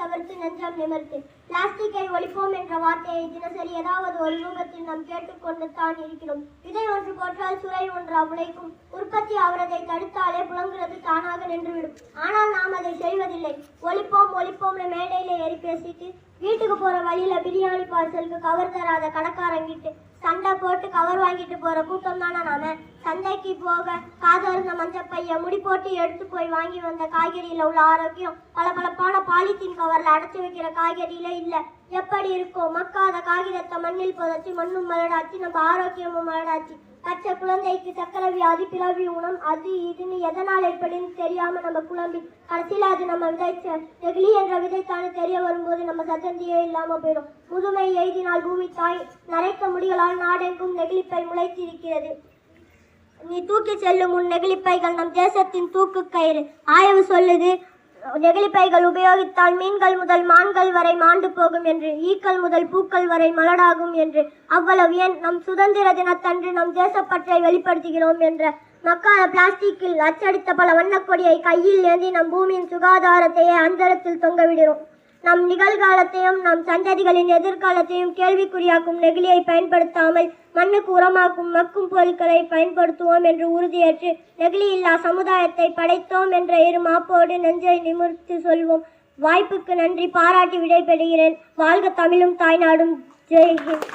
தவிர்த்து நெஞ்சம் நிமிர்த்து. பிளாஸ்டிக்கை ஒழிப்போம் என்ற வார்த்தையை தினசரி ஏதாவது ஒரு ரூபத்தில் நாம் கேட்டுக்கொண்டு தான் இருக்கிறோம். விதை ஒன்று போற்றால் சுரை ஒன்றா முளைக்கும். உற்பத்தி ஆவதை தடுத்தாலே புலங்குறது தானாக நின்றுவிடும். ஆனால் நாம் அதை செய்வதில்லை. ஒழிப்போம் ஒழிப்போம்னு மேடையில ஏறி பேசிட்டு வீட்டுக்கு போற வழியில பிரியாணி பார்சலுக்கு கவர் தராத கடைக்காரங்கிட்டு சண்டை போட்டு கவர் வாங்கிட்டு போற கூட்டம் தானே நாம. சந்தைக்கு போக காதர்ந்த மஞ்சப்பைய முடி போட்டு எடுத்து போய் வாங்கி வந்த காய்கறியில உள்ள ஆரோக்கியம் பளபளப்பான பாலித்தீன் கவர்ல அடைச்சி வைக்கிற காய்கறியில இல்ல. எப்படி இருக்கும்? மக்காத காகிதத்தை மண்ணில் புதைச்சி மண்ணும் மலடாச்சு, நம்ம ஆரோக்கியமும் மலடாச்சு. பச்சை குழந்தைக்கு சக்கரை வியாதி, பிறவி ஊனம், அது இதுன்னு எதனால் எப்படின்னு தெரியாம நம்ம குழம்பி கடைசியில் அது நம்ம விதைச்ச நெகிழி என்ற விதைத்தானு தெரிய வரும்போது நம்ம சத்தந்தியே இல்லாம போயிடும். முதுமை எய்தினால் பூமி தாய் நரைக்க முடிகளால் நாடெங்கும் நெகிழிப்பை முளைத்திருக்கிறது. நீ தூக்கி செல்லும் உன் நெகிழிப்பைகள் நம் தேசத்தின் தூக்கு கயிறு. ஆய்வு சொல்லுது, நெகிழிப்பைகள் உபயோகித்தால் மீன்கள் முதல் மான்கள் வரை மாண்டு போகும் என்று, ஈக்கள் முதல் பூக்கள் வரை மலடாகும் என்று. அவ்வளவு ஏன், நம் சுதந்திர தினத்தன்று நம் தேசப்பற்றை வெளிப்படுத்துகிறோம் என்ற மக்கான பிளாஸ்டிக்கில் அச்சடித்த பல வண்ணக்கொடியை கையில் ஏந்தி நம் பூமியின் சுகாதாரத்தையே அந்தரத்தில் தொங்கவிடுகிறோம். நம் நிகழ்காலத்தையும் நம் சந்ததிகளின் எதிர்காலத்தையும் கேள்விக்குறியாக்கும் நெகிழியை பயன்படுத்தாமல் மண்ணுக்கு உரமாக்கும் மக்கும் பொருட்களை பயன்படுத்துவோம் என்று உறுதியேற்று நெகிழி இல்லா சமுதாயத்தை படைத்தோம் என்ற இரு மாப்போடு நெஞ்சை நிமிர்த்து சொல்வோம். வாய்ப்புக்கு நன்றி பாராட்டி விடைபெறுகிறேன். வாழ்க தமிழும் தாய்நாடும். ஜெய் ஹிந்த்.